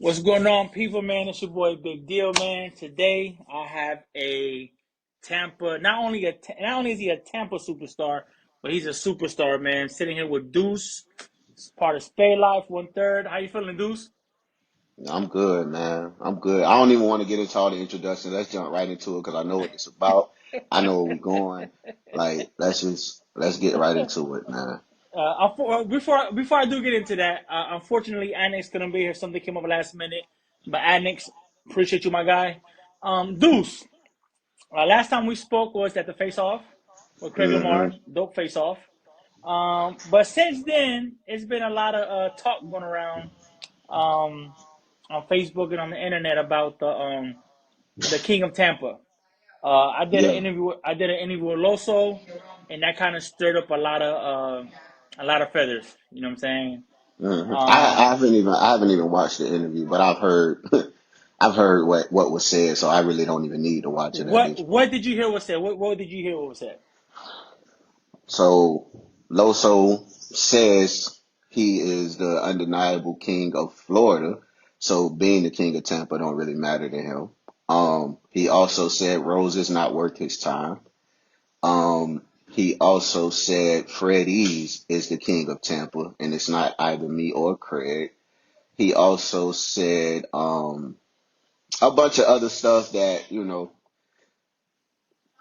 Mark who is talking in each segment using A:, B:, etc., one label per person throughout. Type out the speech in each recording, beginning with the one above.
A: What's going on, people, man? It's your boy Big Deal, man. Today I have a Tampa. Not only is he a Tampa superstar, but he's a superstar, man. Sitting here with Duce, part of Spay Life, 1/3. How you feeling, Duce?
B: I'm good, man. I'm good. I don't even want to get into all the introduction. Let's jump right into it because I know what it's about. I know where we're going. Like, let's get right into it, man.
A: Before I do get into that, unfortunately, Annex couldn't be here. Something came up last minute, but Annex, appreciate you, my guy. Deuce, last time we spoke was at the Face Off with Craig
B: hmm
A: Lamar, dope Face Off. But since then, it's been a lot of talk going around um, on Facebook and on the internet about the King of Tampa. I did an
B: Yeah.
A: interview. I did an interview with Loso, and that kind of stirred up a lot of feathers. You know what I'm saying? Um,
B: I haven't even watched the interview, but I've heard I've heard what was said, so I really don't even need to watch it at this
A: what
B: point.
A: did you hear was said? What did you hear what was said?
B: So Loso says he is the undeniable king of Florida. So being the king of Tampa don't really matter to him. He also said Rose is not worth his time. He also said Freddie's is the king of Tampa, and it's not either me or Craig. He also said a bunch of other stuff that,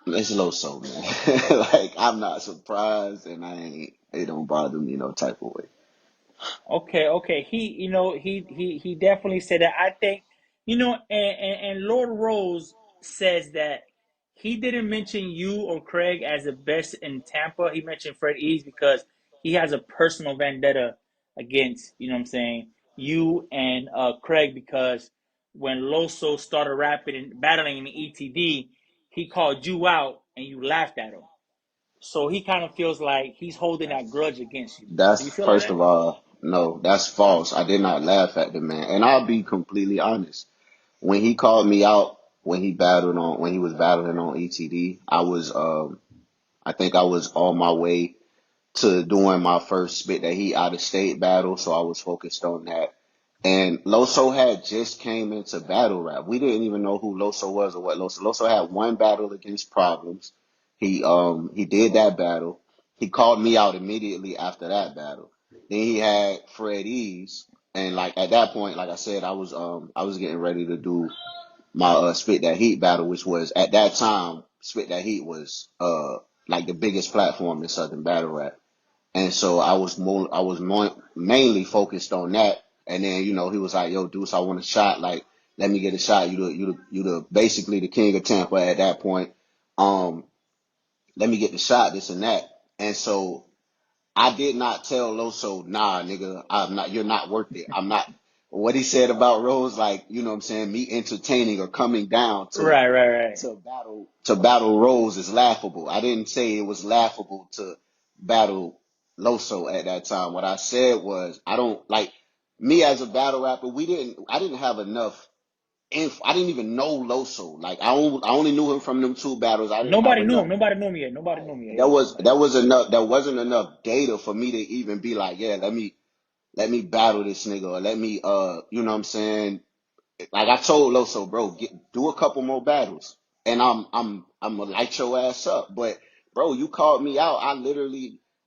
B: it's Loso, man. Like, I'm not surprised, and it don't bother me no type of way.
A: Okay. He definitely said that. I think, and Lord Rose says that he didn't mention you or Craig as the best in Tampa. He mentioned Fred Eves because he has a personal vendetta against, you know what I'm saying, you and Craig because when Loso started rapping and battling in the ETD, he called you out and you laughed at him. So he kind of feels like he's holding that grudge against you. Do
B: That's
A: you feel like
B: first
A: that?
B: of all, no, that's false. I did not laugh at the man, and I'll be completely honest. When he called me out when he was battling on ETD, I think I was on my way to doing my first spit that he out of state battle, so I was focused on that. And Loso had just came into battle rap. We didn't even know who Loso was or what Loso. Loso had one battle against Problems. He did that battle. He called me out immediately after that battle. Then he had Fred Ease, and like at that point, like I said, I was getting ready to do my Spit That Heat battle, which was at that time Spit That Heat was like the biggest platform in Southern battle rap. And so mainly focused on that. And then, he was like, yo, Deuce, I want a shot. Like, let me get a shot. You the basically the king of Tampa at that point. Um, Let me get the shot, this and that. And so I did not tell Loso, nah, nigga, you're not worth it. I'm not. What he said about Rose, like, you know what I'm saying, me entertaining or coming down
A: Right.
B: to battle Rose is laughable. I didn't say it was laughable to battle Loso at that time. What I said was I don't like me as a battle rapper. I didn't have enough info. I didn't even know Loso. Like I only knew him from them two battles. I didn't have
A: Nobody knew him.
B: enough.
A: Nobody knew him yet. Nobody
B: Right.
A: knew him yet.
B: That
A: Yeah.
B: was that was enough. There wasn't enough data for me to even be like, yeah, let me battle this nigga or let me you know what I'm saying, like I told Loso, bro, do a couple more battles, and I'm gonna light your ass up. But bro, you called me out.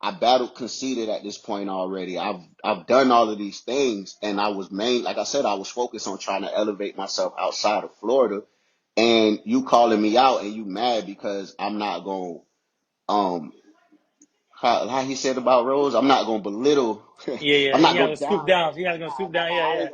B: I battled conceded at this point already. I've done all of these things, and like I said, I was focused on trying to elevate myself outside of Florida. And you calling me out, and you mad because I'm not gonna um how he said about Rose. I'm not gonna belittle.
A: Yeah.
B: I'm
A: He
B: not
A: has
B: gonna
A: to stoop
B: down.
A: down. He has to go stoop down. Yeah.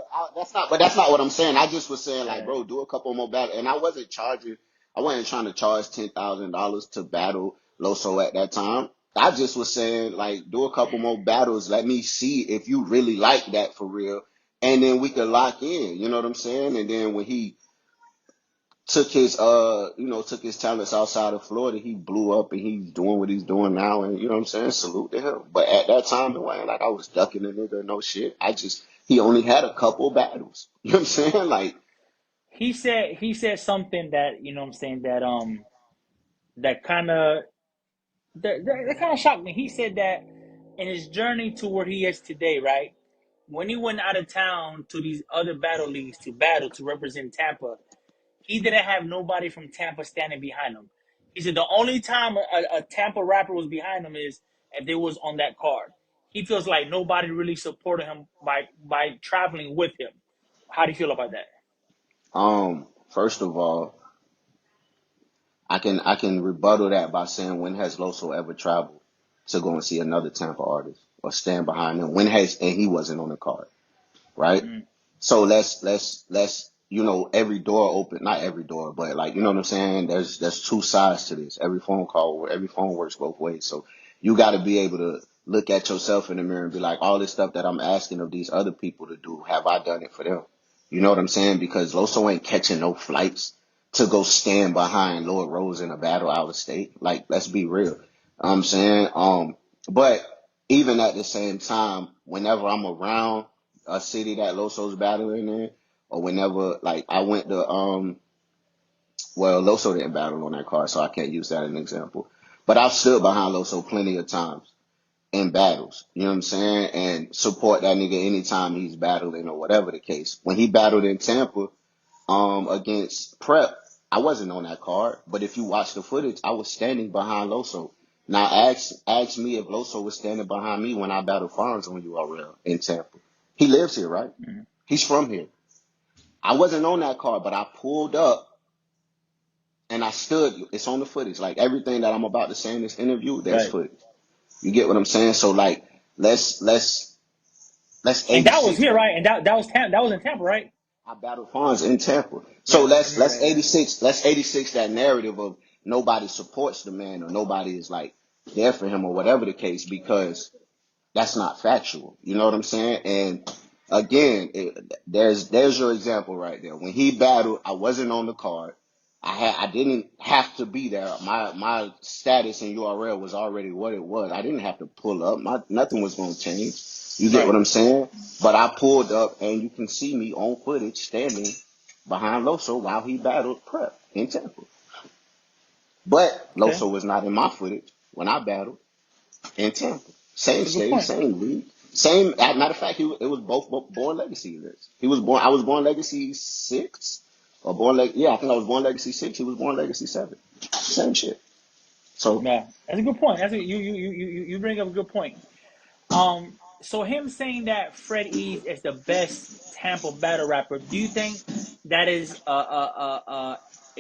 B: That's not what I'm saying. I just was saying like,
A: Yeah.
B: bro, do a couple more battles, and I wasn't trying to charge $10,000 to battle Loso at that time. I just was saying like, do a couple more battles. Let me see if you really like that for real, and then we could lock in. You know what I'm saying? And then when he took his talents outside of Florida, he blew up and he's doing what he's doing now, and you know what I'm saying, salute to him. But at that time, it wasn't like I was ducking the nigga, no shit. He only had a couple battles. You know what I'm saying? Like,
A: He said something that, you know what I'm saying, that kind of that kind of shocked me. He said that in his journey to where he is today, right? when he went out of town to these other battle leagues to battle to represent Tampa, he didn't have nobody from Tampa standing behind him. He said the only time a Tampa rapper was behind him is if they was on that card. He feels like nobody really supported him by traveling with him. How do you feel about that?
B: First of all, I can rebuttal that by saying, when has Loso ever traveled to go and see another Tampa artist or stand behind him? When has, and he wasn't on the card, right?
A: Mm,
B: So let's every door open, not every door, but like, you know what I'm saying? There's two sides to this. Every phone call, every phone works both ways. So you got to be able to look at yourself in the mirror and be like, all this stuff that I'm asking of these other people to do, have I done it for them? You know what I'm saying? Because Loso ain't catching no flights to go stand behind Lord Rose in a battle out of state. Like, let's be real. You know what I'm saying? But even at the same time, whenever I'm around a city that Loso's battling in, or whenever, like, I went to well, Loso didn't battle on that card, so I can't use that as an example. But I've stood behind Loso plenty of times in battles, you know what I'm saying, and support that nigga anytime he's battling or whatever the case. When he battled in Tampa, against Prep, I wasn't on that card, but if you watch the footage, I was standing behind Loso. Now ask me if Loso was standing behind me when I battled Farms on URL in Tampa. He lives here, right?
A: mm.
B: He's from here. I wasn't on that card, but I pulled up and I stood. It's on the footage. Like, everything that I'm about to say in this interview, there's
A: Right.
B: footage. You get what I'm saying? So, like, let's
A: And that was
B: 86.
A: here, right? And that was in Tampa, right?
B: I battled Fonz in Tampa. So
A: Yeah, I remember
B: let's
A: that. Yeah.
B: 86 that narrative of nobody supports the man or nobody is like there for him or whatever the case, because that's not factual. You know what I'm saying? And again, there's your example right there. When he battled, I wasn't on the card. I didn't have to be there. My status in URL was already what it was. I didn't have to pull up. Nothing was going to change. You get what
A: Right.
B: I'm saying? But I pulled up, and you can see me on footage standing behind Loso while he battled Prep in Tampa. But
A: Okay.
B: Loso was not in my footage when I battled in Tampa. Same
A: That's a good
B: stage,
A: point.
B: same league, same. As a matter of fact, it was both Born Legacy years. He was born. I was Born Legacy 6, or Born Legacy. Yeah, I think I was Born Legacy 6. He was Born Legacy 7. Same shit. So
A: Yeah, that's a good point. You bring up a good point. So him saying that Fred East is the best Tampa battle rapper, do you think that is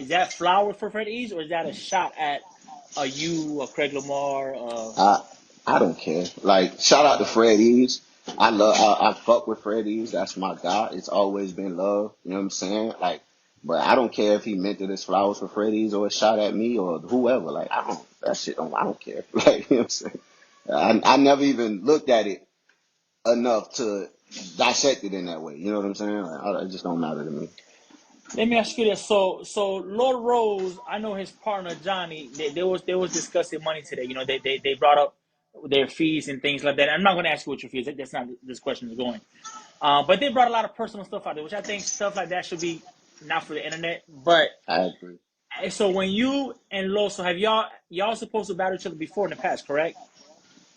A: that flowers for Fred East, or is that a shot at a Craig Lamar?
B: I I don't care. Like, shout out to Fred Eves. I fuck with Fred Eves. That's my guy. It's always been love. You know what I'm saying? Like, but I don't care if he meant it as flowers for Fred Eves or a shot at me or whoever. Like, I don't care. Like, you know what I'm saying? I never even looked at it enough to dissect it in that way. You know what I'm saying? Like, it just don't matter to me.
A: Let me ask you this. So Lord Rose, I know his partner Johnny. They was discussing money today. You know, they brought up their fees and things like that. I'm not going to ask you what your fees. That's not this question is going. But they brought a lot of personal stuff out there, which I think stuff like that should be not for the internet. But
B: I agree.
A: so when you and Loso have y'all supposed to battle each other before in the past, correct?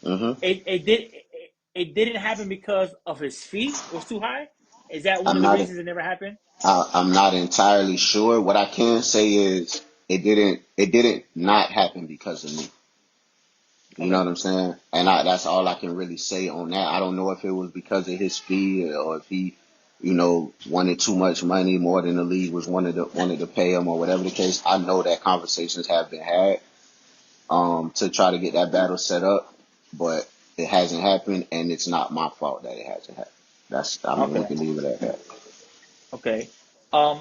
B: Hmm.
A: It didn't happen because of his fee was too high. Is that one
B: I'm
A: of the
B: not.
A: reasons it never happened?
B: I'm not entirely sure. What I can say is it didn't not happen because of me. You know
A: Okay,
B: what I'm saying? And that's all I can really say on that. I don't know if it was because of his fee or if he, wanted too much money more than the league was wanted to pay him or whatever the case. I know that conversations have been had to try to get that battle set up, but it hasn't happened, and it's not my fault that it hasn't happened. I mean, we
A: okay,
B: can leave it at that.
A: okay.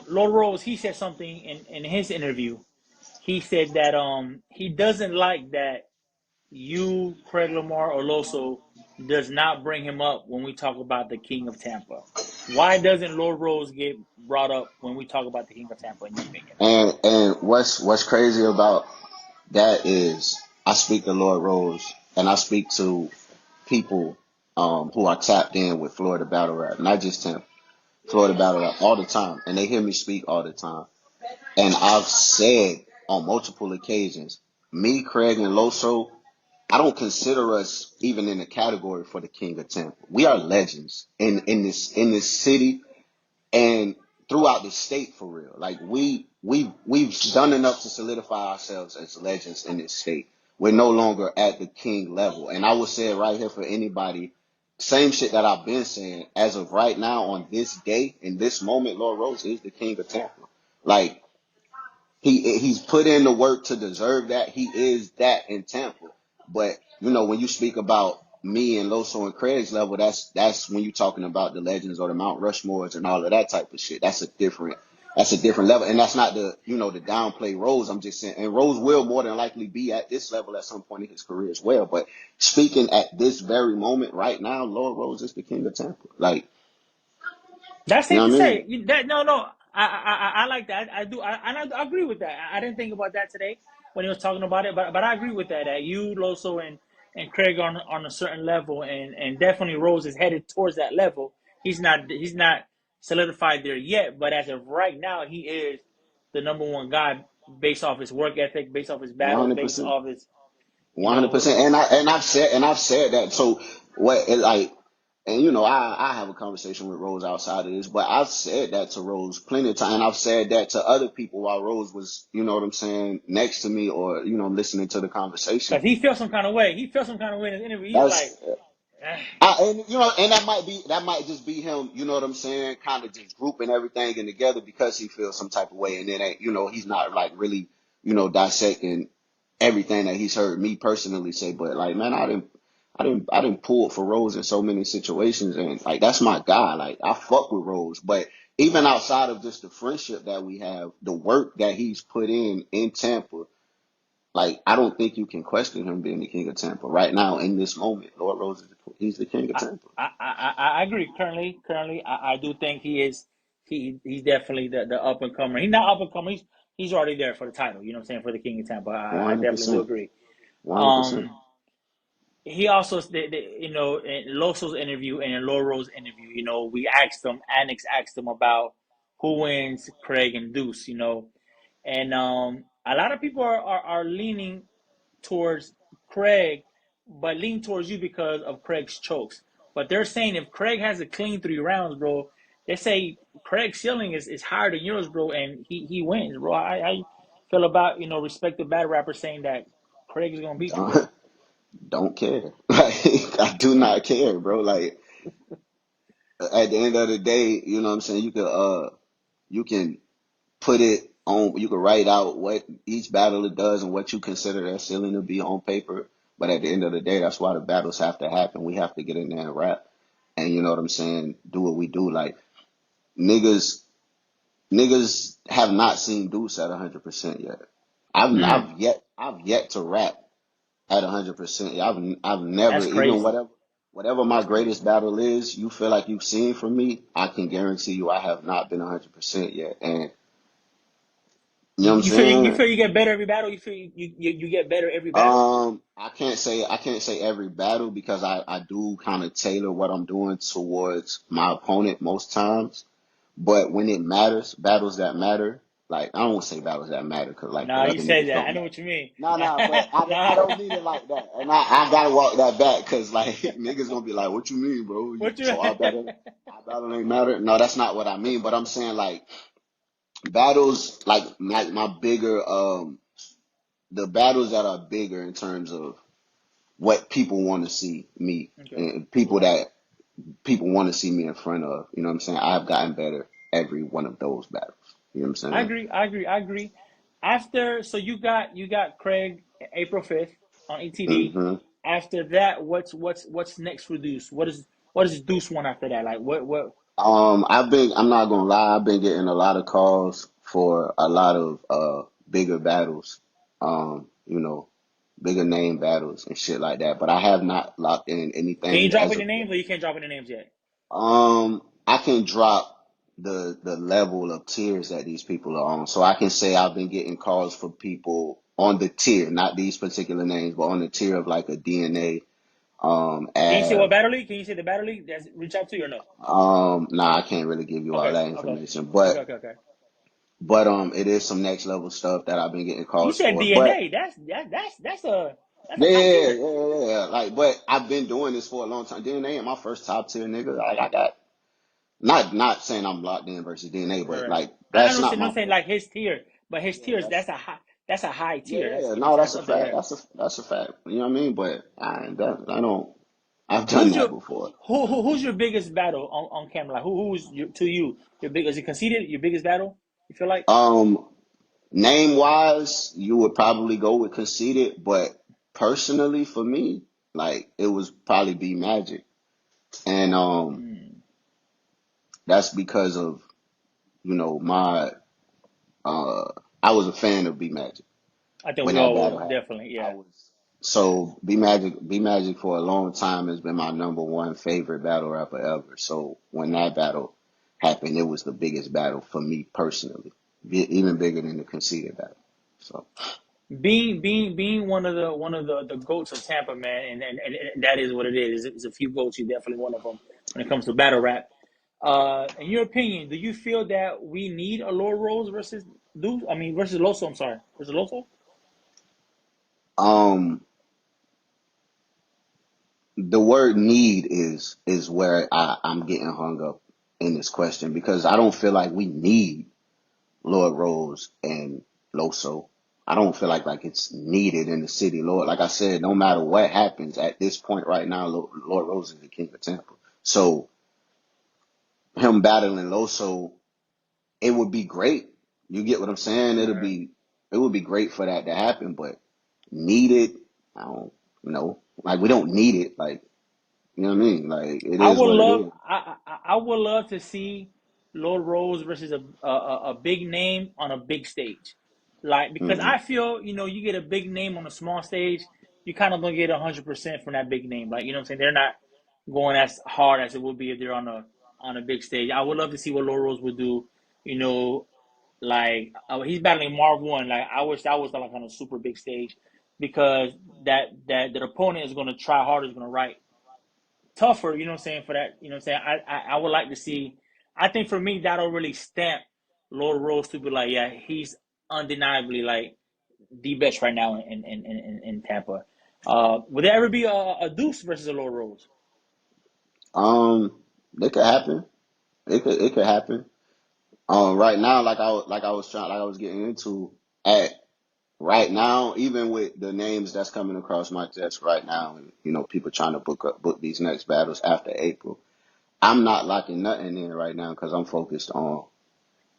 A: Lord Rose, he said something in his interview. He said that he doesn't like that you, Craig Lamar, or Loso does not bring him up when we talk about the King of Tampa. Why doesn't Lord Rose get brought up when we talk about the King of Tampa, in your opinion?
B: And what's crazy about that is, I speak to Lord Rose, and I speak to people who are tapped in with Florida Battle Rap, not just him, Florida Battle Rap all the time, and they hear me speak all the time. And I've said on multiple occasions, me, Craig, and Loso, I don't consider us even in the category for the King of Tampa. We are legends in this city and throughout the state for real. Like we've done enough to solidify ourselves as legends in this state. We're no longer at the king level. And I will say it right here for anybody, same shit that I've been saying. As of right now, on this day, in this moment, Lord Rose is the king of Tampa. Like he's put in the work to deserve that. He is that in Tampa. But when you speak about me and Loso and Craig's level, that's when you're talking about the legends or the Mount Rushmores and all of that type of shit. That's a different level. And that's not the downplay Rose. I'm just saying, and Rose will more than likely be at this level at some point in his career as well. But speaking at this very moment right now, Lord Rose is the king of Tampa. Like,
A: That's
B: you
A: safe
B: know
A: to
B: what I mean?
A: say. That no. I like that. I do. I agree with that. I didn't think about that today when he was talking about it, but I agree with that. That you, Loso, and Craig are on a certain level, and definitely Rose is headed towards that level. He's not solidified there yet, but as of right now, he is the number one guy based off his work ethic, based off his battles, based
B: 100%.
A: off his you know
B: 100%. And I've said that. So what it like, and I have a conversation with Rose outside of this, but I've said that to Rose plenty of time. And I've said that to other people while Rose was, what I'm saying, next to me or, listening to the conversation.
A: because he felt some kind of way. He felt some kind of way in his interview. He's like,
B: That's
A: eh.
B: and that might just be him, you know what I'm saying, kind of just grouping everything in together because he feels some type of way, and then he's not like really, dissecting everything that he's heard me personally say. But like, man, I didn't pull for Rose in so many situations, and like that's my guy. Like I fuck with Rose, but even outside of just the friendship that we have, the work that he's put in Tampa. Like, I don't think you can question him being the king of Tampa right now in this moment. Lord Rose he's the king of
A: I,
B: Tampa.
A: I agree. Currently, I do think he is. He's definitely the up and comer. He's not up and comer. He's already there for the title. You know what I'm saying, for the King of Tampa. I definitely do
B: 100%.
A: agree.
B: 100%.
A: Um, he also, in Loso's interview and in Loro's interview, we asked him, Annex asked him about who wins Craig and Duce, and a lot of people are leaning towards Craig, but lean towards you because of Craig's chokes. But they're saying if Craig has a clean 3 rounds, bro, they say Craig's ceiling is higher than yours, bro, and he wins, bro. I feel about respected battle rappers saying that Craig is gonna beat you, bro.
B: Don't, don't care. Like, I do not care, bro. Like, at the end of the day, you know what I'm saying? You can put it on, you can write out what each battle it does and what you consider that ceiling to be on paper. But at the end of the day, that's why the battles have to happen. We have to get in there and rap. And you know what I'm saying? Do what we do. Like, niggas niggas have not seen Duce at 100% yet. I've
A: Mm,
B: I've yet I've yet to rap at 100%. I've never,
A: that's
B: even
A: crazy.
B: whatever my
A: That's
B: greatest
A: crazy.
B: battle is, you feel like you've seen from me, I can guarantee you I have not been 100% yet. And you know what I'm
A: You feel
B: saying?
A: you get better every battle. You feel you get better every battle.
B: I can't say every battle because I do kind of tailor what I'm doing towards my opponent most times. But when it matters, battles that matter, like I don't want to say battles that matter because like
A: Nah,
B: the
A: you
B: other
A: say
B: niggas
A: that. I
B: don't
A: know
B: matter.
A: what you mean.
B: Nah, but I
A: Nah,
B: don't mean it like that, and I gotta walk that back because like niggas gonna be like, "What you mean, bro?
A: what you?
B: So our battle ain't matter." No, that's not what I mean. But I'm saying like battles, like my bigger the battles that are bigger in terms of what people want to see me
A: Okay.
B: and people that people want to see me in front of. You know what I'm saying? I've gotten better every one of those battles. You know what I'm
A: I
B: saying?
A: agree. I agree. I agree. After, so you got Craig April 5th on ETD.
B: hmm
A: After that, what's next for Deuce? What is Deuce one after that? Like what?
B: I'm not gonna lie, I've been getting a lot of calls for a lot of bigger battles, you know, bigger name battles and shit like that. But I have not locked in
A: Can you
B: anything
A: drop
B: as
A: any
B: of yet.
A: names, or you can't drop any names yet?
B: I can drop the level of tiers that these people are on. So I can say I've been getting calls for people on the tier, not these particular names, but on the tier of like a DNA,
A: Can you say what
B: Av.
A: battle league? Can you say the battle league that's reach out to you or no?
B: Nah, I can't really give you all
A: Okay.
B: that
A: Okay.
B: information,
A: Okay. Okay. Okay.
B: but it is some next level stuff that I've been getting
A: You
B: calls
A: said
B: for. But
A: DNA. That's a. That's a
B: Yeah,
A: top
B: yeah,
A: tier.
B: yeah, yeah, yeah. Like, but I've been doing this for a long time. DNA ain't my first top tier nigga. Like, I got not saying I'm locked in versus DNA,
A: Right,
B: but
A: right.
B: like
A: I
B: that's
A: don't
B: not
A: say,
B: my
A: not saying
B: first.
A: like his tier, but his
B: Yeah,
A: tiers, that's a high tier. That's,
B: yeah.
A: you know what
B: No,
A: I'm saying?
B: that's
A: That's
B: a
A: up there.
B: fact.
A: Yeah.
B: That's a fact. You know what I mean? But I don't. I've done
A: Who's
B: that
A: your
B: before.
A: who's your biggest battle on camera? Like who's your, to you your big? Is it conceded your biggest battle? You feel like?
B: Um, Name wise, you would probably go with Conceited, but personally for me, like it was probably B Magic, and
A: Mm.
B: that's because of my uh I was a fan of B Magic
A: I think
B: when
A: we
B: that
A: all
B: battle
A: will
B: happened.
A: definitely.
B: I
A: Yeah.
B: was so B Magic for a long time has been my number one favorite battle rapper ever. So when that battle happened, it was the biggest battle for me personally, even bigger than the Conceited battle. So.
A: Being one of the goats of Tampa, man, and that is what it is. It's a few goats. You're definitely one of them when it comes to battle rap. In your opinion, do you feel that we need a Lord Rose versus Duce? I mean, versus Loso. I'm sorry, versus Loso.
B: Um, the word need is where I'm getting hung up in this question because I don't feel like we need Lord Rose and Loso. I don't feel like it's needed in the city. Lord, like I said, no matter what happens at this point right now, Lord Rose is the king of Tampa. So him battling Loso, it would be great. You get what I'm saying?
A: Right.
B: It would be great for that to happen, but needed, I don't know. Like we don't need it. Like you know what I mean? Like it
A: I
B: is
A: would
B: what it
A: love
B: is.
A: I would love to see Lord Rose versus a big name on a big stage, like because
B: Hmm.
A: I feel you get a big name on a small stage, you kind of don't get 100% from that big name. Like you know what I'm saying, they're not going as hard as it would be if they're on a big stage. I would love to see what Lord Rose would do. You know, like he's battling Marv One. Like I wish that was like on a super big stage because that the opponent is going to try harder, is going to write tougher, you know what I'm saying, for that, you know what I'm saying? I would like to see, I think for me, that'll really stamp Lord Rose to be like, yeah, he's undeniably like the best right now in Tampa. Would there ever be a Duce versus a Lord Rose?
B: Um, it could happen. It could happen. Right now, like I was getting into at right now, even with the names that's coming across my desk right now, and people trying to book these next battles after April. I'm not locking nothing in right now because I'm focused on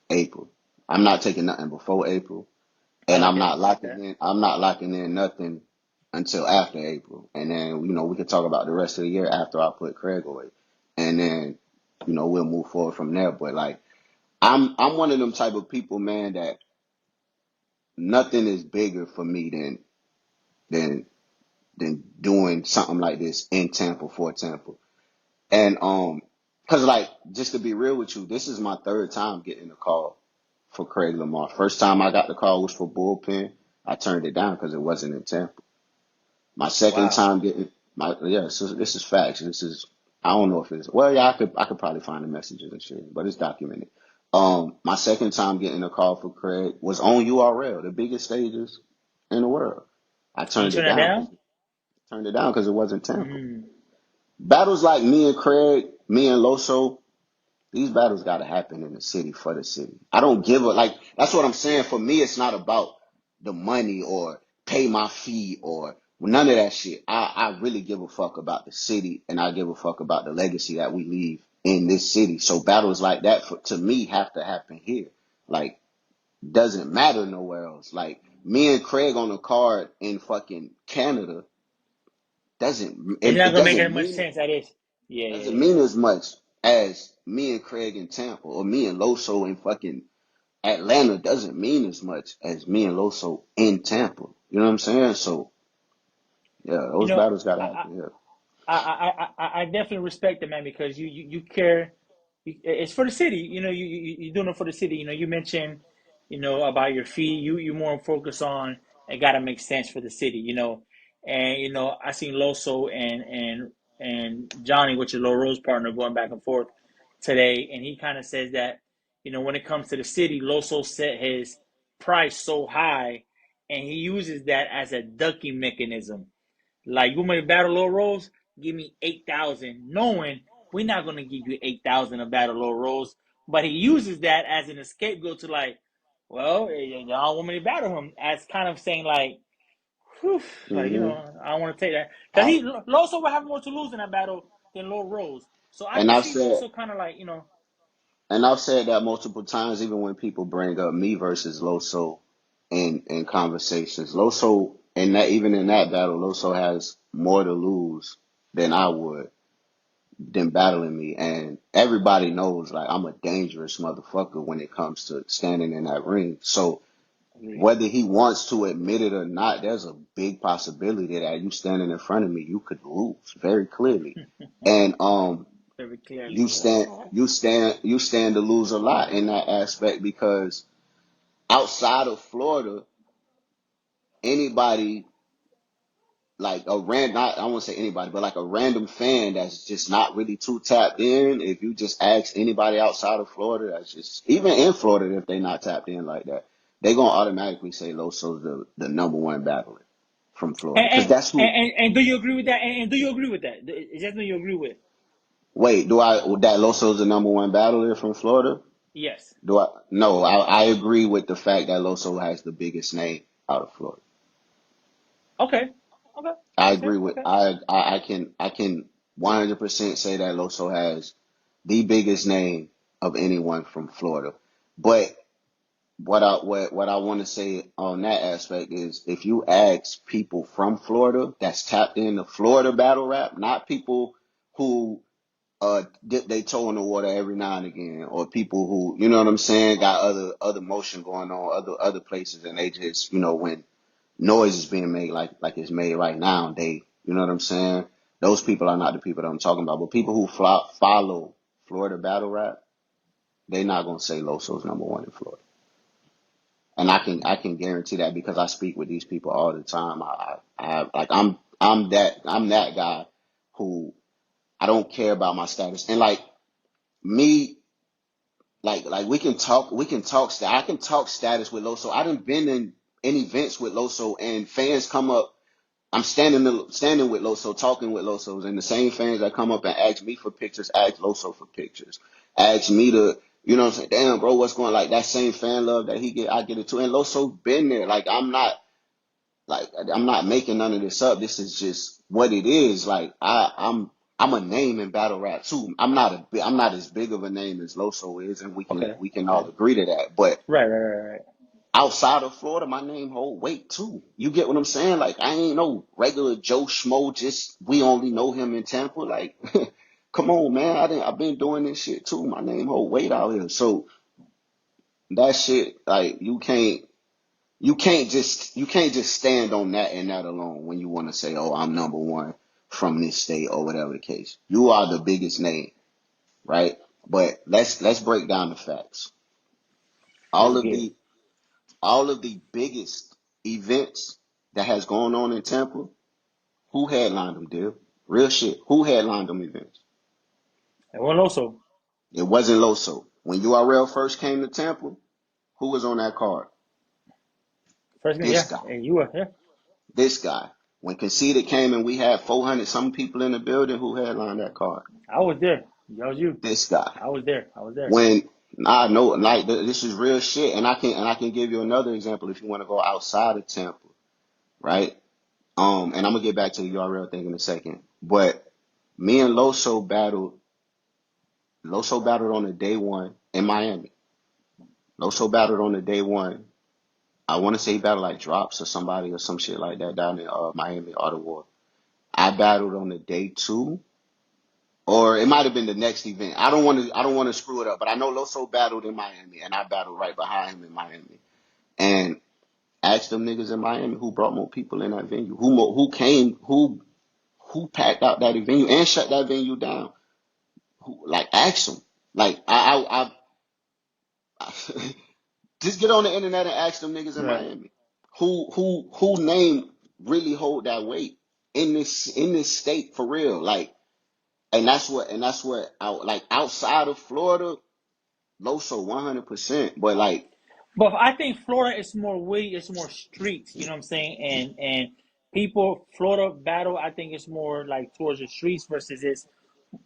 B: April. I'm not taking nothing before April.
A: I
B: And
A: like that. I like that.
B: I'm not locking in nothing until after April. And then, we can talk about the rest of the year after I put Craig away. And then, we'll move forward from there. But like I'm one of them type of people, man, that nothing is bigger for me than than doing something like this in Tampa for Tampa. And cause like just to be real with you, this is my third time getting a call for Craig Lamar. First time I got the call was for bullpen. I turned it down because it wasn't in Tampa. My second
A: Wow.
B: time getting my yeah, so this is facts. This is I don't know if it's well yeah, I could probably find the messages and shit, but it's documented. My second time getting a call for Craig was on URL, the biggest stages in the world. I
A: And you
B: turned it
A: turn that
B: down
A: down?
B: because it wasn't Tampa.
A: Mm.
B: Battles like me and Craig, me and Loso, these battles got to happen in the city for the city. I don't give a like. That's what I'm saying. For me, it's not about the money or pay my fee or none of that shit. I really give a fuck about the city and I give a fuck about the legacy that we leave in this city. So battles like that to me have to happen here. Like doesn't matter nowhere else. Like me and Craig on a card in fucking Canada doesn't
A: It's not
B: it
A: gonna make
B: doesn't
A: as much
B: mean
A: sense. That is. Yeah, yeah,
B: doesn't
A: yeah.
B: mean as much as me and Craig in Tampa or me and Loso in fucking Atlanta doesn't mean as much as me and Loso in Tampa. You know what I'm saying? So yeah,
A: You
B: those
A: know,
B: battles gotta
A: I,
B: happen. Yeah.
A: I definitely respect it, man, because you care. It's for the city. You're doing it for the city. You mentioned, about your fee. You more focus on it. Got to make sense for the city. And I seen Loso and Johnny, which is Lil Rose partner, going back and forth today, and he kind of says that when it comes to the city, Loso set his price so high, and he uses that as a ducking mechanism. Like, you want me to battle Lil Rose? Give me 8,000, knowing we're not gonna give you 8,000 to battle Lil Rose. But he uses that as an scapegoat to like, well, y'all want me to battle him, as kind of saying like, whew, like,
B: Hmm.
A: I don't want to take that because
B: I,
A: Loso will have more to lose in that battle than Lil Rose. So I
B: and
A: can
B: I've
A: see
B: said
A: Loso kind of like,
B: and I've said that multiple times, even when people bring up me versus Loso in conversations. Loso, and that even in that battle, Loso has more to lose than I would than battling me. And everybody knows like I'm a dangerous motherfucker when it comes to standing in that ring. So whether he wants to admit it or not, there's a big possibility that you standing in front of me, you could lose very clearly. And
A: very clearly.
B: you stand to lose a lot in that aspect because outside of Florida, anybody like a not I won't say anybody, but like a random fan that's just not really too tapped in. If you just ask anybody outside of Florida, that's just even in Florida, if they not tapped in like that, they gonna automatically say Loso's the number one battler from Florida
A: And
B: because that's who.
A: do you agree with that? And do you agree with that? Is that what you agree with?
B: Wait, do I that Loso's the number one battler from Florida?
A: Yes.
B: Do I? No, I agree with the fact that Loso has the biggest name out of Florida.
A: Okay. Okay.
B: I
A: That's fair.
B: agree with
A: Okay.
B: I can 100% say that Loso has the biggest name of anyone from Florida. But what I want to say on that aspect is if you ask people from Florida that's tapped into Florida battle rap, not people who dip their toe in the water every now and again, or people who, you know what I'm saying, got other motion going on other places, and they just, when noise is being made like it's made right now, you know what I'm saying. Those people are not the people that I'm talking about. But people who follow Florida battle rap, they not gonna say Loso's number one in Florida, and I can guarantee that because I speak with these people all the time. I like I'm that guy who I don't care about my status, and like me, like we can talk I can talk status with Loso. I done been in events with Loso and fans come up. I'm standing with Loso, talking with Losos, and the same fans that come up and ask me for pictures, ask Loso for pictures, ask me to, what I'm saying, damn, bro, what's going on? Like that same fan love that he get, I get it too. And Loso been there. I'm not making none of this up. This is just what it is. Like I'm a name in battle rap too. I'm not as big of a name as Loso is, and we can
A: Okay.
B: we can
A: Okay.
B: all agree to that. But
A: Right.
B: outside of Florida, my name hold weight too. You get what I'm saying? Like I ain't no regular Joe Schmo. Just we only know him in Tampa. Like, come on, man. I've been doing this shit too. My name hold weight out here. So that shit, like you can't just stand on that and that alone when you want to say, oh, I'm number one from this state or whatever the case. You are the biggest name, right? But let's break down the facts. All
A: Let's
B: of
A: get it.
B: the all of the biggest events that has gone on in Tampa, who headlined them, dude? Real shit. Who headlined them events?
A: And one also.
B: It wasn't Loso. When URL first came to Tampa, who was on that card?
A: First game,
B: This
A: yeah.
B: guy.
A: And you were, yeah.
B: This guy. When Conceited came and we had 400 some people in the building, who headlined that card?
A: I was there. That was you.
B: This guy.
A: I was there. I was there.
B: When I know, like this is real shit, and I can give you another example if you want to go outside of Tampa, right? And I'm gonna get back to the URL thing in a second, but me and Loso battled on the day one in Miami. Loso battled on the day one. I want to say he battled like Drops or somebody or some shit like that down in Miami, Ottawa. I battled on the day two, or it might have been the next event. I don't want to screw it up, but I know Loso battled in Miami, and I battled right behind him in Miami. And ask them niggas in Miami who brought more people in that venue, who came, who packed out that venue and shut that venue down. Like ask them. Like I just get on the internet and ask them niggas in
A: Right.
B: Miami who name really hold that weight in this state for real. Like, and that's what like outside of Florida, Loso 100%. But like,
A: But I think Florida is more way, it's more streets, you know what I'm saying? And people Florida battle, I think it's more like towards the streets versus it's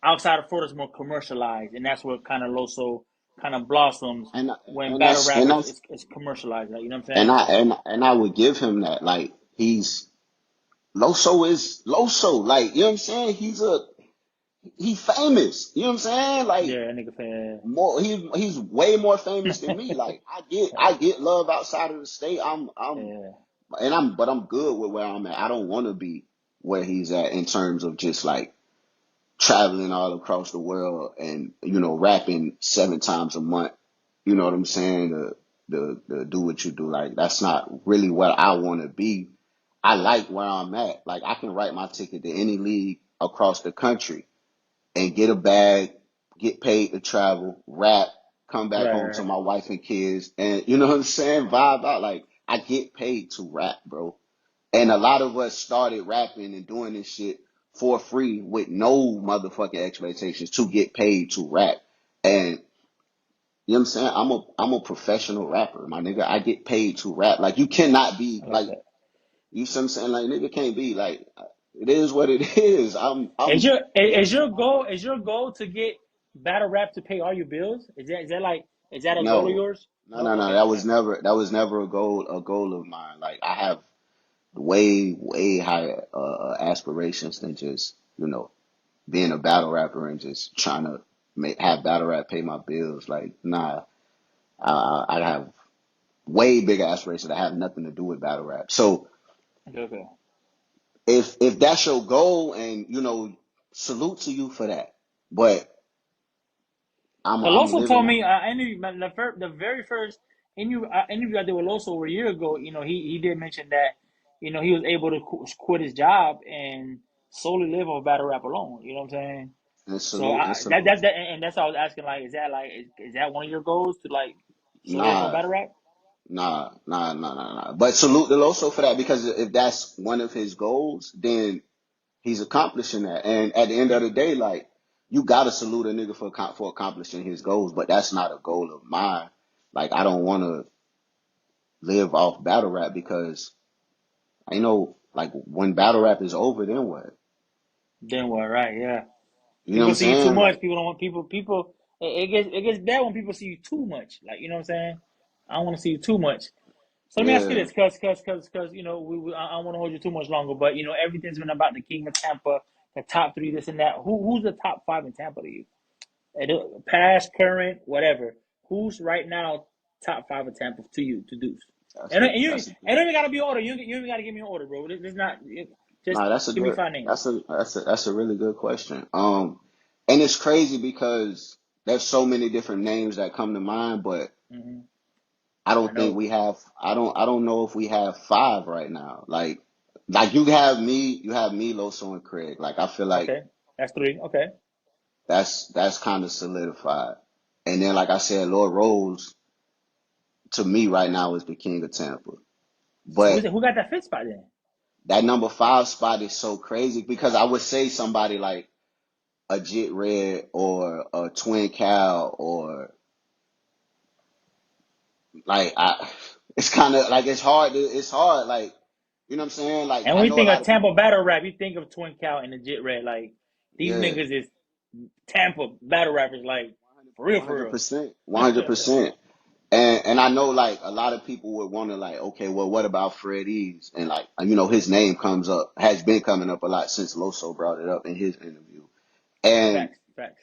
A: outside of Florida is more commercialized, and that's what kind of Loso kind of blossoms
B: and
A: when
B: and
A: battle
B: that's
A: rap
B: and that's
A: is commercialized. Like, you know what I'm
B: and
A: saying?
B: I would give him that. Like he's Loso is Loso. Like you know what I'm saying. He's famous. You know what I'm saying. Like
A: Yeah, nigga fan.
B: more he's way more famous than me. Like I get love outside of the state.
A: Yeah,
B: But I'm good with where I'm at. I don't want to be where he's at in terms of just like traveling all across the world and rapping 7 times a month. You know what I'm saying? The do what you do. Like that's not really what I want to be. I like where I'm at. Like I can write my ticket to any league across the country and get a bag, get paid to travel, rap, come back home to
A: right.
B: my wife and kids, and you know what I'm saying? Vibe out. Like I get paid to rap, bro. And a lot of us started rapping and doing this shit for free with no motherfucking expectations to get paid to rap. And you know what I'm saying? I'm a professional rapper, my nigga. I get paid to rap. Like you cannot be
A: I like
B: like
A: that.
B: you see what I'm saying? Like nigga can't be like it is what it is.
A: Is
B: I'm
A: your
B: you know what I'm
A: is
B: saying?
A: your goal is your goal to get battle rap to pay all your bills? Is that a goal of
B: No.
A: yours?
B: No,
A: No.
B: no, no.
A: Okay. Okay.
B: That was never a goal of mine. Like I have way higher aspirations than just, being a battle rapper and just trying to have battle rap pay my bills. Like, nah, I have way bigger aspirations that have nothing to do with battle rap. So
A: Okay. Okay.
B: if that's your goal, and salute to you for that. But
A: Cause
B: I'm
A: Loso
B: living
A: told
B: out.
A: me I interviewed the very first interview I did with Loso over a year ago. He did mention that he was able to quit his job and solely live on battle rap alone. You know what I'm saying?
B: And
A: So
B: salute and salute.
A: and that's why I was asking, like, is that one of your goals to like solely live on
B: Nah,
A: battle rap?
B: nah. But salute the Loso for that, because if that's one of his goals, then he's accomplishing that. And at the end of
A: Yeah.
B: the day, like you gotta salute a nigga for accomplishing his goals. But that's not a goal of mine. Like I don't want to live off battle rap, because like when battle rap is over, then what?
A: Then what? Right? Yeah.
B: You know what
A: People
B: I'm
A: see you too
B: saying?
A: much.
B: Like
A: People don't want people. It gets bad when people see you too much. Like, you know what I'm saying? I don't want to see you too much. So let me ask you
B: yeah,
A: this, cause I don't want to hold you too much longer, but everything's been about the King of Tampa, the top three, this and that. Who's the top five in Tampa to you? Past, current, whatever. Who's right now top five in Tampa to you, to Duce?
B: that's
A: And,
B: a
A: and you
B: that's a
A: and
B: good.
A: don't even gotta be order. You don't even gotta give me an order, bro. It's not just
B: Nah, that's a
A: give me
B: good.
A: five names.
B: That's a really good question. And it's crazy because there's so many different names that come to mind, but
A: Hmm.
B: I
A: I
B: don't think
A: know.
B: we have. I don't know if we have five right now. Like you have me, Loso, and Craig. Like I feel like
A: Okay, that's three. Okay.
B: that's kind of solidified. And then, like I said, Lord Rose to me right now is the king of Tampa.
A: So
B: But
A: who got that fifth spot then?
B: that number 5 spot is so crazy, because I would say somebody like a Jit Red or a Twin Cow, or like it's kind of like it's hard, like you know what I'm saying? Like
A: And
B: I
A: when you
B: know a
A: think
B: lot
A: of
B: of people.
A: Tampa battle rap, you think of Twin Cow and the Jit Red. Like, these
B: Yeah,
A: niggas is Tampa battle rappers. Like, for real, for real.
B: 100%, 100%. And I know like a lot of people would want to like, okay, well, what about Freddie's? And like, his name has been coming up a lot since Loso brought it up in his interview. And
A: Facts, facts.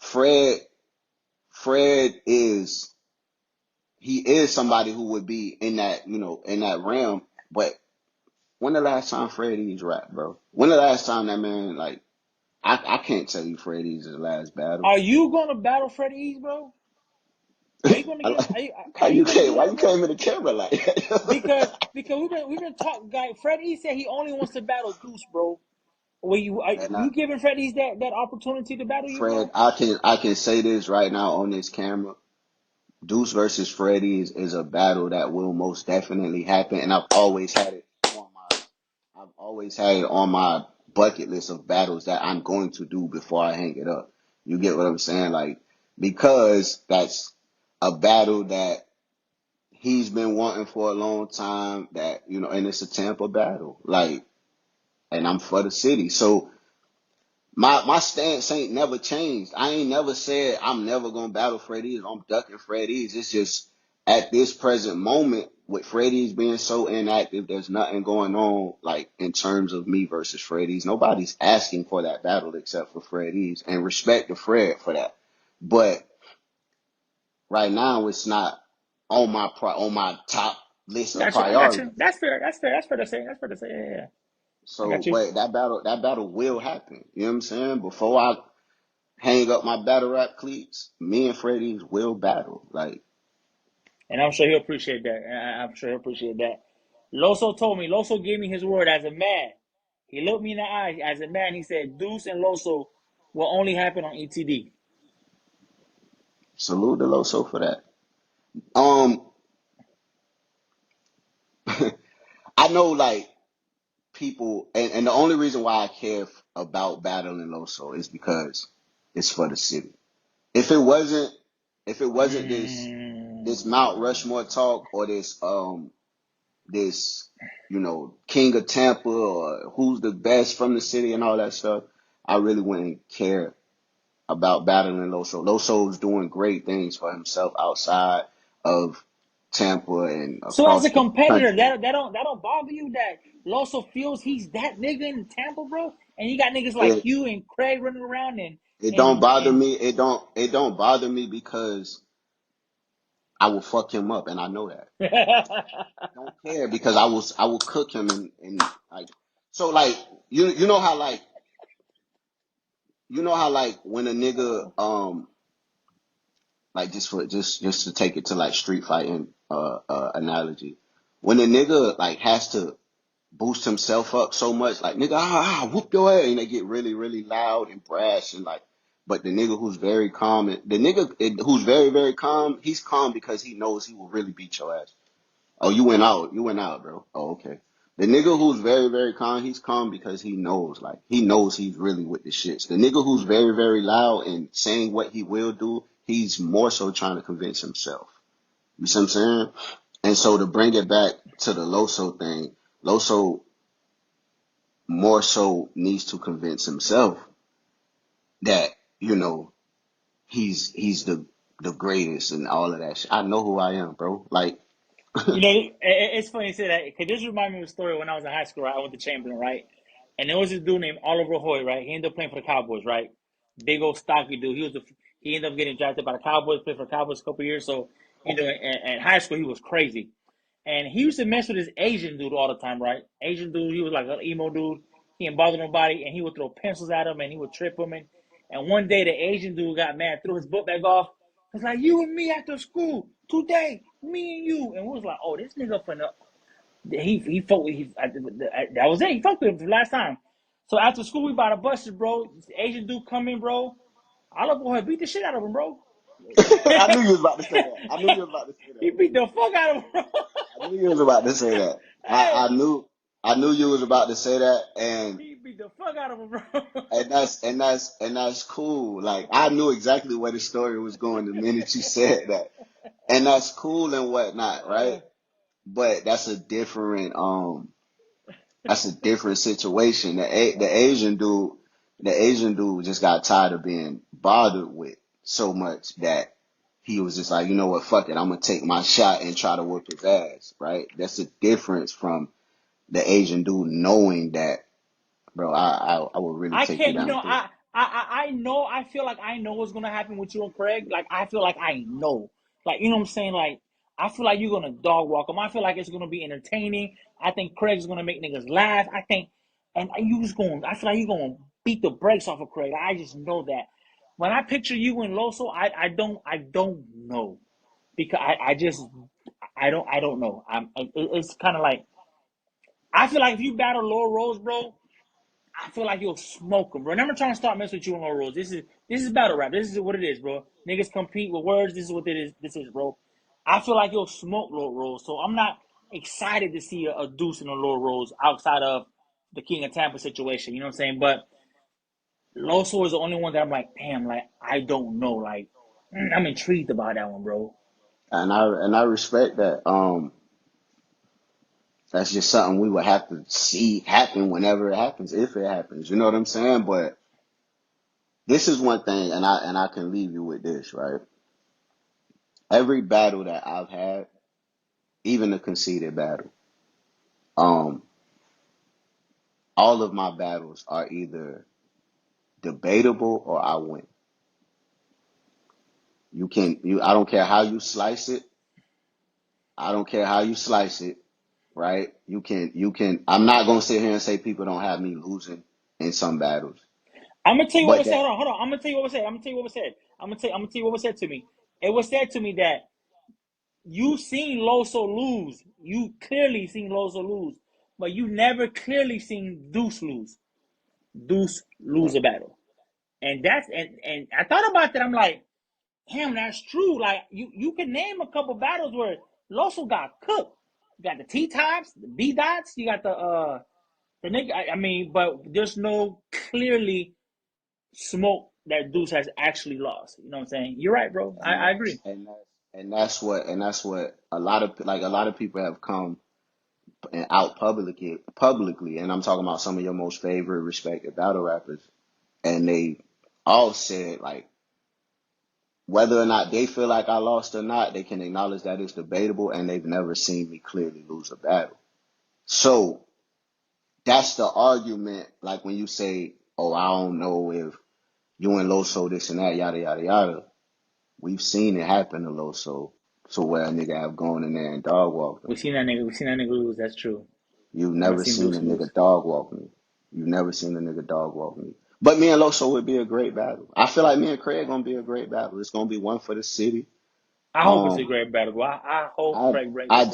B: Fred, Fred is, he is somebody who would be in that, in that realm. But when the last time Freddie's rap, bro? When the last time that man, like, I can't tell you Freddie's last battle.
A: Are you gonna battle Freddie East, bro? Are you gonna
B: I
A: get?
B: like how
A: Are you
B: you
A: gonna
B: came,
A: do
B: why
A: that,
B: you
A: bro?
B: came in the camera like that?
A: Because we've been talking. Guy, Freddie East said he only wants to battle Deuce, bro. Are
B: Man,
A: you giving Freddie East that opportunity to battle you,
B: Fred,
A: bro?
B: I can say this right now on this camera. Deuce versus Freddy's is a battle that will most definitely happen, and I've always had it on my bucket list of battles that I'm going to do before I hang it up. You get what I'm saying? Like, because that's a battle that he's been wanting for a long time that, and it's a Tampa battle. Like, and I'm for the city. So my stance ain't never changed. I ain't never said I'm never gonna battle Freddie's. I'm ducking Freddie's. It's just at this present moment with Freddie's being so inactive, there's nothing going on like in terms of me versus Freddie's. Nobody's asking for that battle except for Freddie's, and respect to Fred for that. But right now, it's not on my top list of
A: Gotcha. I got you.
B: priorities.
A: That's fair. That's fair. That's fair to say. That's fair to say. Yeah, yeah. I
B: So,
A: got you.
B: but that battle will happen. You know what I'm saying? Before I hang up my battle rap cleats, me and Freddie's will battle. Like,
A: And I'm sure he'll appreciate that. I'm sure he'll appreciate that. Loso told me. Loso gave me his word as a man. He looked me in the eye as a man. He said, Duce and Loso will only happen on ETD.
B: salute the Loso for that. Um, I know like people, and the only reason why I care about battling Loso is because it's for the city. If it wasn't, if it wasn't this Mount
A: Mm.
B: Rushmore talk or this, King of Tampa or who's the best from the city and all that stuff, I really wouldn't care about battling Loso. Loso's doing great things for himself outside of Tampa and
A: So as a
B: across the
A: competitor,
B: country.
A: that don't bother you that Loso feels he's that nigga in Tampa, bro, and you got niggas like
B: It
A: you and Craig running around
B: it don't
A: and
B: bother
A: and
B: me. It don't bother me because I will fuck him up and I know that. Don't care because I will cook him and like so like you know how like when a nigga like just to take it to like street fighting analogy. When a nigga like has to boost himself up so much, like nigga, whoop your ass, and they get really, really loud and brash and like. But the nigga who's very calm, the nigga who's very, very calm, he's calm because he knows he will really beat your ass. Oh, you went out, bro. Oh, okay. The nigga who's very, very calm, he's calm because he knows he's really with the shits. The nigga who's very, very loud and saying what he will do, he's more so trying to convince himself. You see what I'm saying? And so to bring it back to the Loso thing, Loso more so needs to convince himself that, he's the greatest and all of that shit. I know who I am, bro. Like,
A: You know, it's funny you say that because this reminds me of a story when I was in high school. Right? I went to Chamberlain, right? And there was this dude named Oliver Hoy, right? He ended up playing for the Cowboys, right? Big old stocky dude. He ended up getting drafted by the Cowboys, played for the Cowboys a couple years. So, in high school he was crazy, and he used to mess with this Asian dude all the time, right? Asian dude, he was like an emo dude. He didn't bother nobody, and he would throw pencils at him, and he would trip him. And one day the Asian dude got mad, threw his book bag off. It's like you and me after school today, me and you, and we was like, oh, this nigga finna. He fucked. That was it. He fucked with him the last time. So after school, we bought a buses, bro. This Asian dude come in, bro. I love go ahead beat the shit out of him, bro.
B: I knew you was about to say that. I knew you was about to say
A: He
B: that.
A: beat the fuck out of him, bro.
B: I knew you was about to say that.
A: Hey,
B: I knew you was about to say that, and
A: he beat the fuck out of him, bro.
B: that's cool. Like I knew exactly where the story was going the minute you said that, and that's cool and whatnot, right? But that's a different situation. The Asian dude just got tired of being bothered with so much that he was just like, you know what, fuck it, I'm gonna take my shot and try to whoop his ass, right? That's a difference from the Asian dude knowing that, bro, I will really
A: I
B: take you
A: can't,
B: down to.
A: I know, I feel like I know what's gonna happen with you and Craig. Like, I feel like I know. Like, you know what I'm saying? Like, I feel like you're gonna dog walk him. I feel like it's gonna be entertaining. I think Craig's gonna make niggas laugh. And I feel like you're gonna beat the brakes off of Craig. I just know that. When I picture you and Loso, I don't know. Because I don't know. It's kind of like, I feel like if you battle Laurel Rose, bro, I feel like you'll smoke them, bro. And I'm not trying to start messing with you on no rules. This is battle rap. This is what it is, bro. Niggas compete with words. This is what it is. This is, bro. I feel like you'll smoke Lord Rose. So I'm not excited to see a Duce and a Lord Rose outside of the King of Tampa situation. You know what I'm saying? But Loso is the only one that I'm like, damn, like I don't know. Like I'm intrigued about that one, bro.
B: I respect that. That's just something we would have to see happen whenever it happens, if it happens. You know what I'm saying? But this is one thing, and I can leave you with this, right? Every battle that I've had, even the conceded battle, um, all of my battles are either debatable or I win. I don't care how you slice it. I don't care how you slice it, right? I'm not gonna sit here and say people don't have me losing in some battles.
A: I'm gonna tell you what
B: But
A: was said.
B: that
A: Hold on. I'm gonna tell you what was said. I'm gonna tell you what was said. I'm gonna tell you what was said to me. It was said to me that you seen Loso lose. You clearly seen Loso lose, but you never clearly seen Duce lose. Duce lose a battle, and and I thought about that. I'm like, damn, that's true. Like you can name a couple battles where Loso got cooked. You got the T tops, the B dots. You got the nigga. I mean, but there's no clearly smoke that Duce has actually lost. You know what I'm saying? You're right, bro.
B: and
A: I
B: that's
A: agree.
B: and that's what a lot of people have come and out publicly, and I'm talking about some of your most favorite respected battle rappers, and they all said like whether or not they feel like I lost or not, they can acknowledge that it's debatable, and they've never seen me clearly lose a battle. So that's the argument. Like when you say, "Oh, I don't know if you and Loso this and that, yada yada yada." We've seen it happen to Loso, so where a nigga have gone in there and dog walked him.
A: We seen that nigga. We seen that nigga lose. That's true.
B: You've
A: We never
B: never
A: seen
B: seen a
A: Duce lose.
B: nigga dog walk me. You've never seen a nigga dog walk me. But me and Loso would be a great battle. I feel like me and Craig gonna be a great battle. It's gonna be one for the city.
A: I hope it's a
B: Um,
A: great battle, bro. I hope
B: I
A: Craig brings it, bro.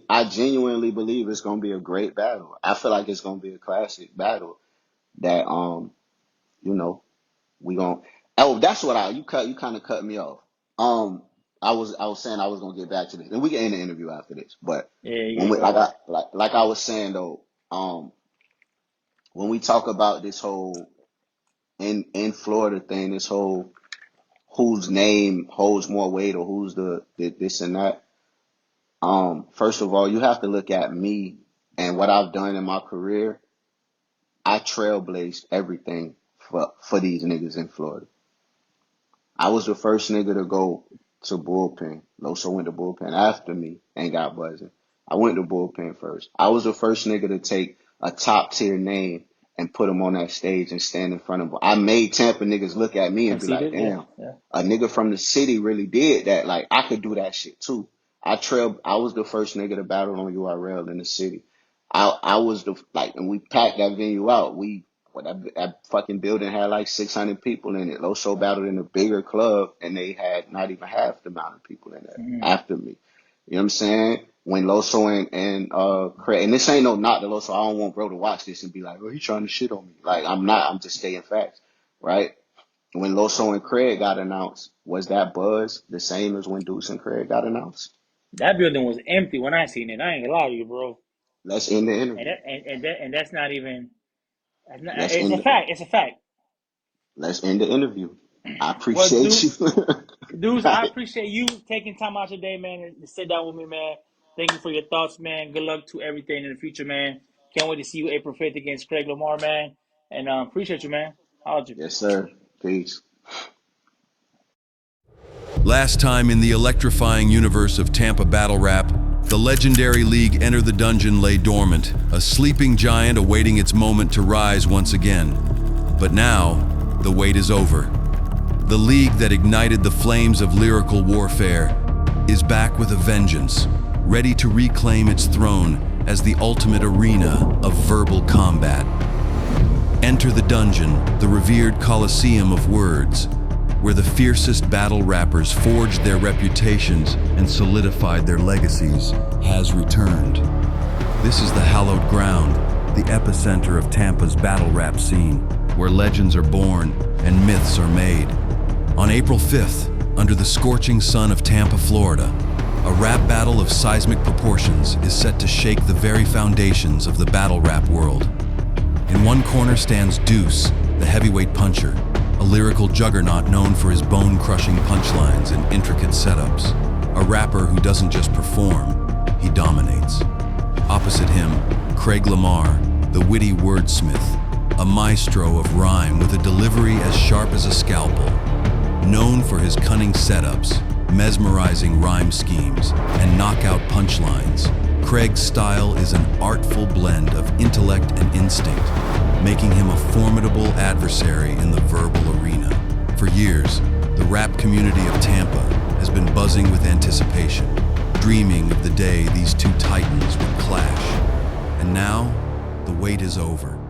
B: I genuinely believe it's gonna be a great battle. I feel like it's gonna be a classic battle that you know, we gon' oh, that's what you kind of cut me off. Um, I was saying I was gonna get back to this, and we can end the interview after this. But
A: Yeah,
B: when
A: yeah,
B: we
A: go ahead.
B: like I was saying though, when we talk about this whole in Florida thing, this whole whose name holds more weight or who's the this and that. First of all, you have to look at me and what I've done in my career. I trailblazed everything for these niggas in Florida. I was the first nigga to go to bullpen. Loso went to bullpen after me and got buzzing. I went to bullpen first. I was the first nigga to take a top tier name and put him on that stage and stand in front of him. I made Tampa niggas look at me and be like,
A: Conceded, yeah,
B: damn,
A: yeah.
B: a nigga from the city really did that. Like I could do that shit too. I was the first nigga to battle on URL in the city. I was the like, and we packed that venue out. That fucking building had like 600 people in it. Loso battled in a bigger club, and they had not even half the amount of people in there
A: Mm-hmm.
B: after me. You know what I'm saying? When Loso and Craig, and this ain't no knock to Loso. I don't want bro to watch this and be like, "Oh, he's trying to shit on me." Like I'm not. I'm just stating facts, right? When Loso and Craig got announced, was that buzz the same as when Duce and Craig got announced?
A: That building was empty when I seen it. I ain't gonna lie to you, bro.
B: Let's end the
A: And
B: interview.
A: that's not even.
B: Let's
A: It's a
B: end.
A: fact. It's a fact.
B: Let's end the interview. I
A: Well,
B: appreciate you.
A: Dudes, I appreciate you taking time out your day, man, to sit down with me, man. Thank you for your thoughts, man. Good luck to everything in the future, man. Can't wait to see you April 5th against Craig Lamar, man. And appreciate you, man. How'd you?
B: Yes, sir. Peace.
C: Last time in the electrifying universe of Tampa Battle Rap, the legendary league Enter the Dungeon lay dormant, a sleeping giant awaiting its moment to rise once again. But now, the wait is over. The league that ignited the flames of lyrical warfare is back with a vengeance, ready to reclaim its throne as the ultimate arena of verbal combat. Enter the Dungeon, the revered coliseum of words, where the fiercest battle rappers forged their reputations and solidified their legacies, has returned. This is the hallowed ground, the epicenter of Tampa's battle rap scene, where legends are born and myths are made. On April 5th, under the scorching sun of Tampa, Florida, a rap battle of seismic proportions is set to shake the very foundations of the battle rap world. In one corner stands Duce, the heavyweight puncher, a lyrical juggernaut known for his bone-crushing punchlines and intricate setups. A rapper who doesn't just perform, he dominates. Opposite him, Craig Lamar, the witty wordsmith, a maestro of rhyme with a delivery as sharp as a scalpel. Known for his cunning setups, mesmerizing rhyme schemes, and knockout punchlines, Craig's style is an artful blend of intellect and instinct, making him a formidable adversary in the verbal arena. For years, the rap community of Tampa has been buzzing with anticipation, dreaming of the day these two titans would clash. And now, the wait is over.